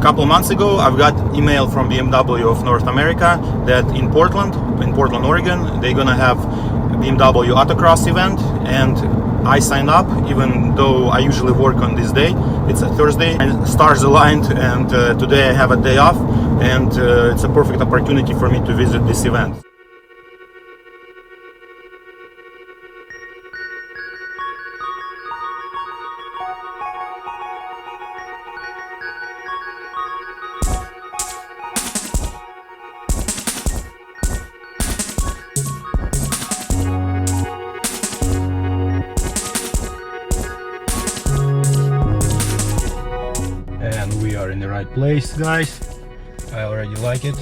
A couple months ago, I've got email from BMW of North America that in Portland, Oregon, they're gonna have BMW Autocross event, and I signed up, even though I usually work on this day. It's a Thursday, and stars aligned, and today I have a day off, and it's a perfect opportunity for me to visit this event. And we are in the right place, guys. I already like it.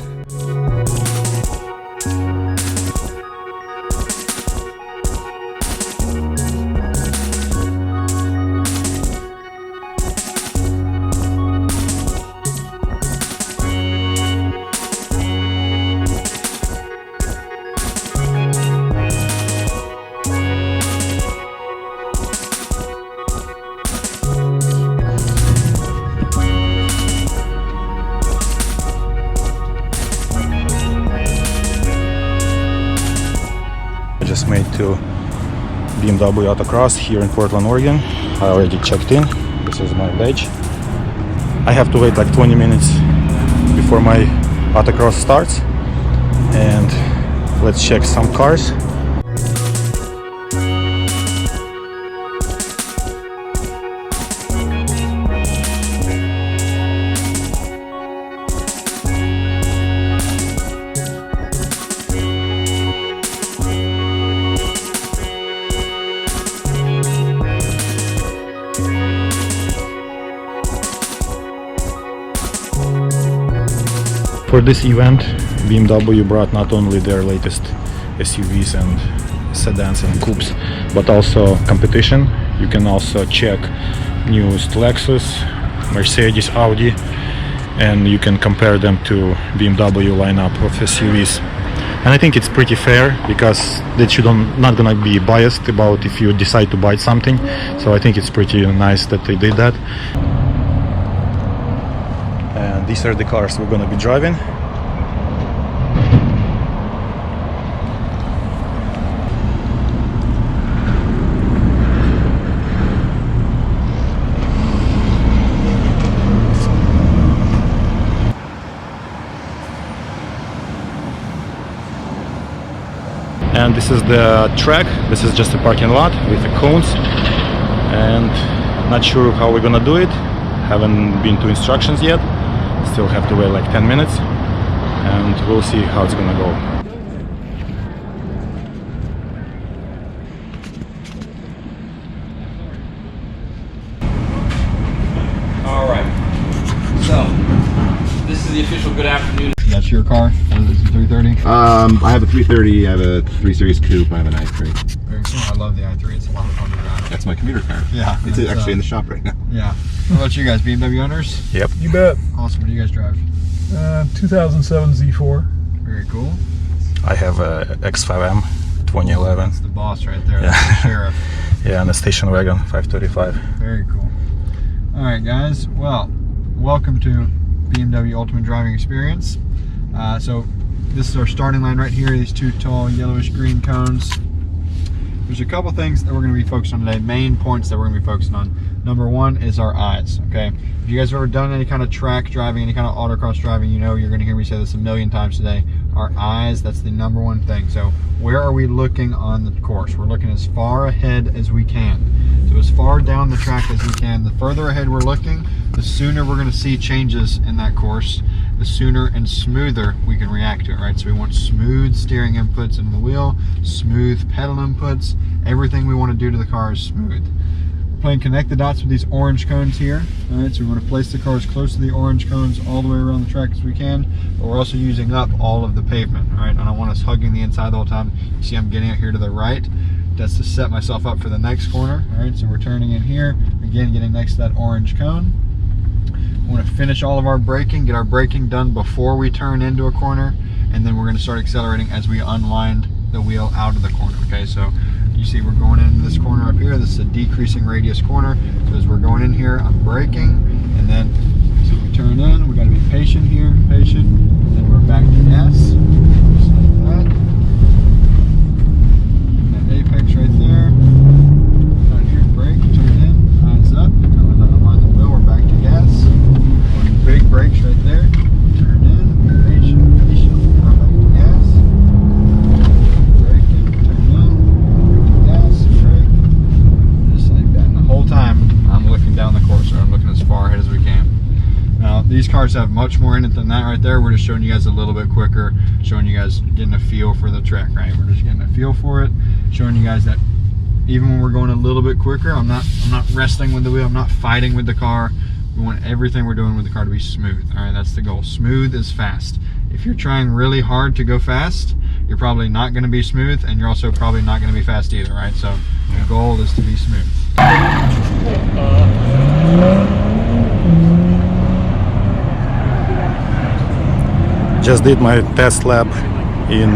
Just made to BMW Autocross here in Portland, Oregon. I already checked in. This is my badge. I have to wait like 20 minutes before my autocross starts, and let's check some cars. For this event, BMW brought not only their latest SUVs and sedans and coupes, but also competition. You can also check newest Lexus, Mercedes, Audi, and you can compare them to BMW lineup of SUVs. And I think it's pretty fair, because that you not gonna be biased about if you decide to buy something. So I think it's pretty nice that they did that. And these are the cars we're gonna be driving. And this is the track. This is just a parking lot with the cones, and not sure how we're gonna do it. Haven't been to instructions yet. Still have to wait like 10 minutes, and we'll see how it's gonna go. All right. So this is the official good afternoon. That's your car? Is it 330? I have a 330, I have a 3 Series Coupe, I have an i3. Very cool. I love the i3. It's a lot of fun to drive. That's my commuter car. Yeah. It's actually in the shop right now. Yeah. What about you guys? BMW owners? Yep. You bet. Awesome. What do you guys drive? 2007 Z4. Very cool. I have a X5M 2011. That's the boss right there. Yeah. That's the sheriff. Yeah, and a station wagon 535. Very cool. All right, guys. Well, welcome to BMW Ultimate Driving Experience. So this is our starting line right here. These two tall yellowish green cones. There's a couple things that we're going to be focused on today, main points that we're going to be focusing on. Number one is our eyes, okay? If you guys have ever done any kind of track driving, any kind of autocross driving, you know you're going to hear me say this a million times today. Our eyes, that's the number one thing. So where are we looking on the course? We're looking as far ahead as we can. So as far down the track as we can. The further ahead we're looking, the sooner we're going to see changes in that course, the sooner and smoother we can react to it, right? So we want smooth steering inputs into the wheel, smooth pedal inputs. Everything we want to do to the car is smooth. We're playing connect the dots with these orange cones here. All right, so we want to place the car as close to the orange cones all the way around the track as we can, but we're also using up all of the pavement, all right? I don't want us hugging the inside the whole time. You see I'm getting out here to the right. That's to set myself up for the next corner. All right, so we're turning in here, again, getting next to that orange cone. We want to finish all of our braking, get our braking done before we turn into a corner, and then we're going to start accelerating as we unwind the wheel out of the corner, okay? So you see we're going into this corner up here. This is a decreasing radius corner. So as we're going in here, I'm braking, and then so we turn in, we these cars have much more in it than that right there. We're just showing you guys a little bit quicker, showing you guys getting a feel for the track, right? We're just getting a feel for it, showing you guys that even when we're going a little bit quicker, I'm not wrestling with the wheel, I'm not fighting with the car. We want everything we're doing with the car to be smooth. All right, that's the goal. Smooth is fast. If you're trying really hard to go fast, you're probably not going to be smooth, and you're also probably not going to be fast either, right? So the goal is to be smooth. Just did my test lap in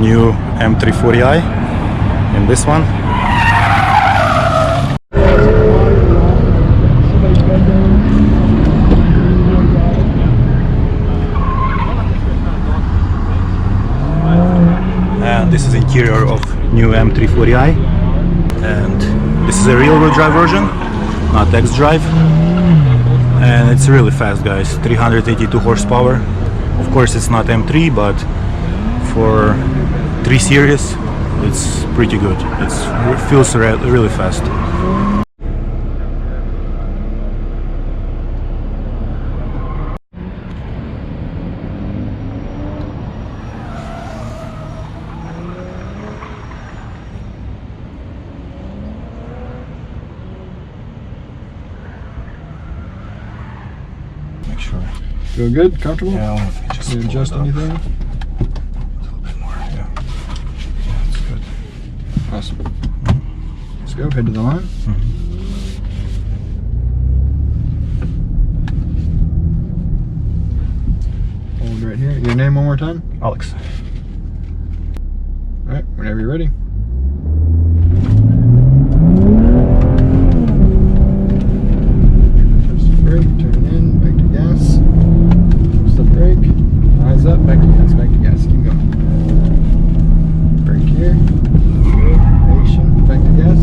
new M340i, in this one. And this is interior of new M340i, and this is a rear-wheel drive version, not X-Drive, and it's really fast, guys. 382 horsepower. Of course it's not M3, but for 3 Series it's pretty good. It feels really fast. Make sure. Feel good? Comfortable? Yeah, just Did you adjust anything? a little bit more. Yeah, that's good. Awesome. Let's go. Head to the line. Hold right here. Your name one more time? Alex. All right. Whenever you're ready. Brake, turn in, back to gas. Step brake, eyes up, back to gas, keep going. Brake here, good, patient, back to gas.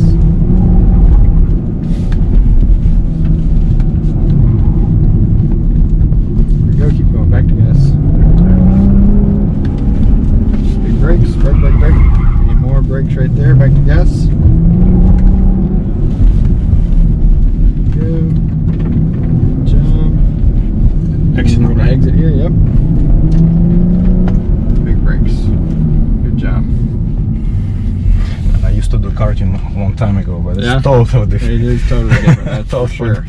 There we go, keep going, back to gas. Big brakes, brake. Need more brakes right there, back to gas. Good. Exit here, yep. Big brakes. Good job. I used to do karting a long time ago, but it's Yeah? totally different. It is totally different, that's for Totally sure.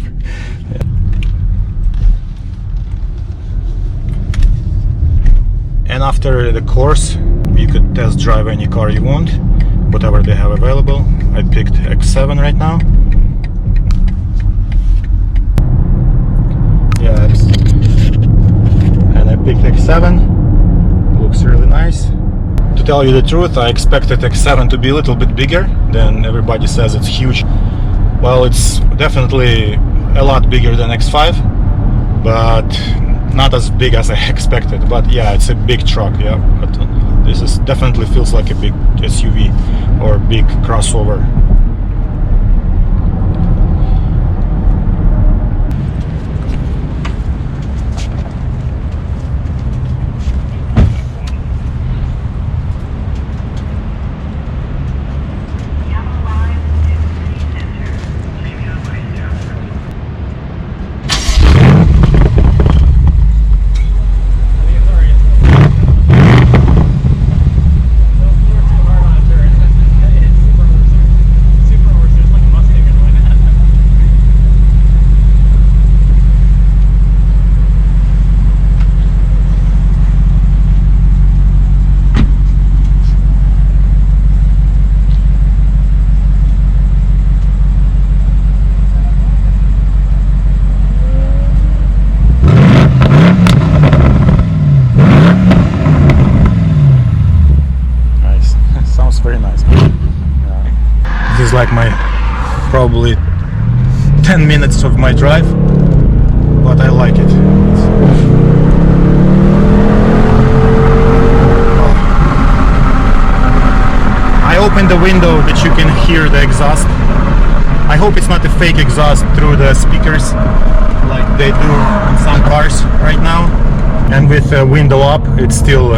And after the course, you could test drive any car you want, whatever they have available. I picked X7 right now. Yeah, and I picked X7. Looks really nice. To tell you the truth, I expected X7 to be a little bit bigger than everybody says it's huge. Well, it's definitely a lot bigger than X5, but not as big as I expected. But yeah, it's a big truck, yeah. But this is definitely feels like a big SUV or big crossover. This is like my probably 10 minutes of my drive, but I like it. I opened the window that you can hear the exhaust. I hope it's not a fake exhaust through the speakers like they do in some cars right now. And with the window up, it's still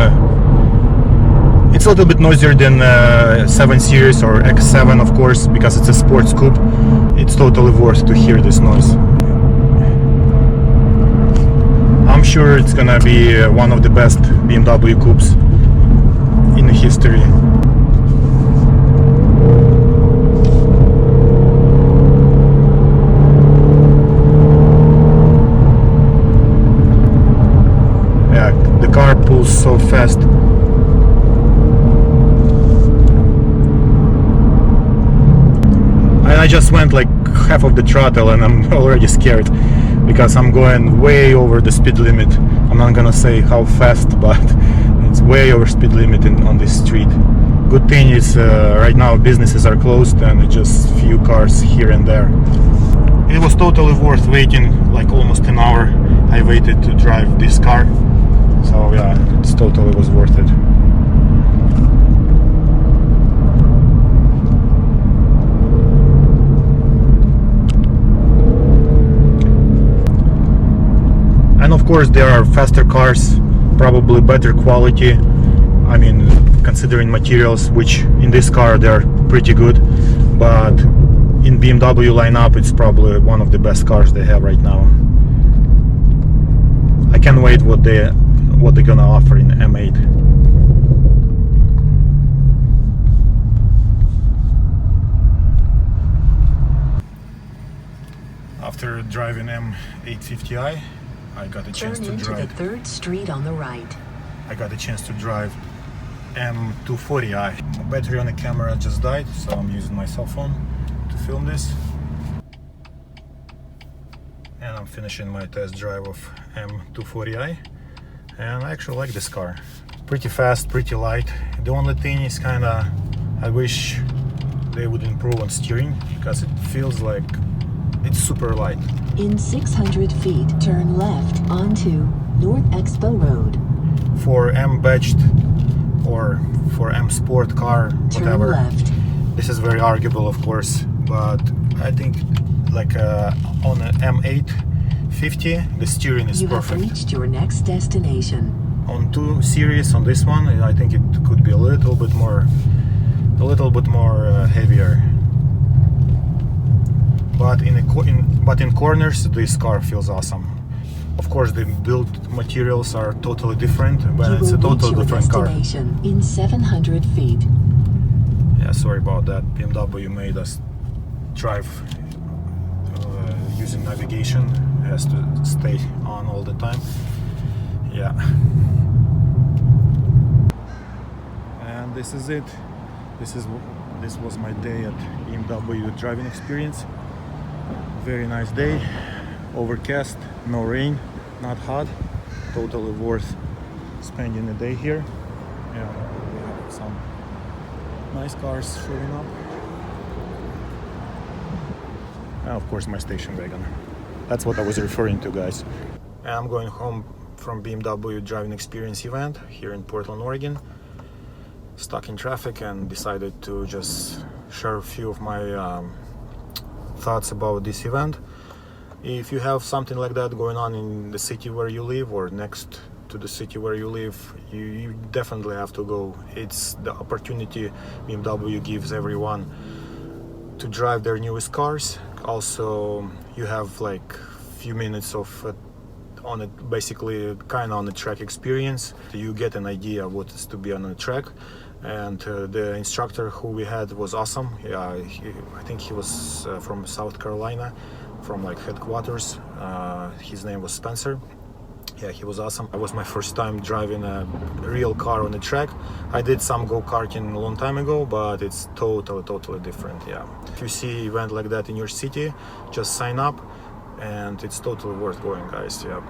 it's a little bit noisier than 7 Series or X7, of course, because it's a sports coupe. It's totally worth to hear this noise. sure it's gonna be one of the best BMW coupes in history. Yeah, the car pulls so fast. I just went like half of the throttle and I'm already scared because I'm going way over the speed limit. I'm not gonna say how fast, but it's way over speed limit on this street. Good thing is right now businesses are closed and it's just few cars here and there. It was totally worth waiting, like almost an hour I waited to drive this car. So yeah, it's totally was worth it. And of course there are faster cars, probably better quality. I mean, considering materials, which in this car they're pretty good, but in BMW lineup it's probably one of the best cars they have right now. I can't wait what they're gonna offer in M8. After driving M850i, I got a chance to drive. Turn into the 3rd Street on the right. I got a chance to drive M240i. My battery on the camera just died, so I'm using my cell phone to film this. And I'm finishing my test drive of M240i. And I actually like this car. Pretty fast, pretty light. The only thing is kinda, I wish they would improve on steering, because it feels like it's super light. In 600 feet, turn left onto North Expo Road. For M-badged or for M-sport car, whatever, Turn left. this is very arguable, of course, but I think like on an M850, the steering is You perfect. have reached your next destination. On 2 Series, on this one, I think it could be a little bit more heavier. But in corners, this car feels awesome. Of course, the build materials are totally different, but it's a totally different car. In 700 feet. Yeah, sorry about that. BMW made us drive using navigation. It has to stay on all the time. Yeah. And this is it. This was my day at BMW driving experience. Very nice day. Overcast, no rain, not hot. Totally worth spending a day here. Yeah, we have some nice cars showing up. And of course my station wagon. That's what I was referring to, guys. And I'm going home from BMW driving experience event here in Portland, Oregon. Stuck in traffic and decided to just share a few of my thoughts about this event. If you have something like that going on in the city where you live or next to the city where you live, you definitely have to go. It's the opportunity BMW gives everyone to drive their newest cars. Also, you have like few minutes of on it, basically kind of on the track experience. You get an idea what is to be on a track. And the instructor who we had was awesome. Yeah, I think he was from South Carolina, from like headquarters. His name was Spencer. Yeah, he was awesome. It was my first time driving a real car on the track. I did some go-karting a long time ago, but it's totally different. Yeah, if you see an event like that in your city, just sign up, and it's totally worth going, guys. Yeah,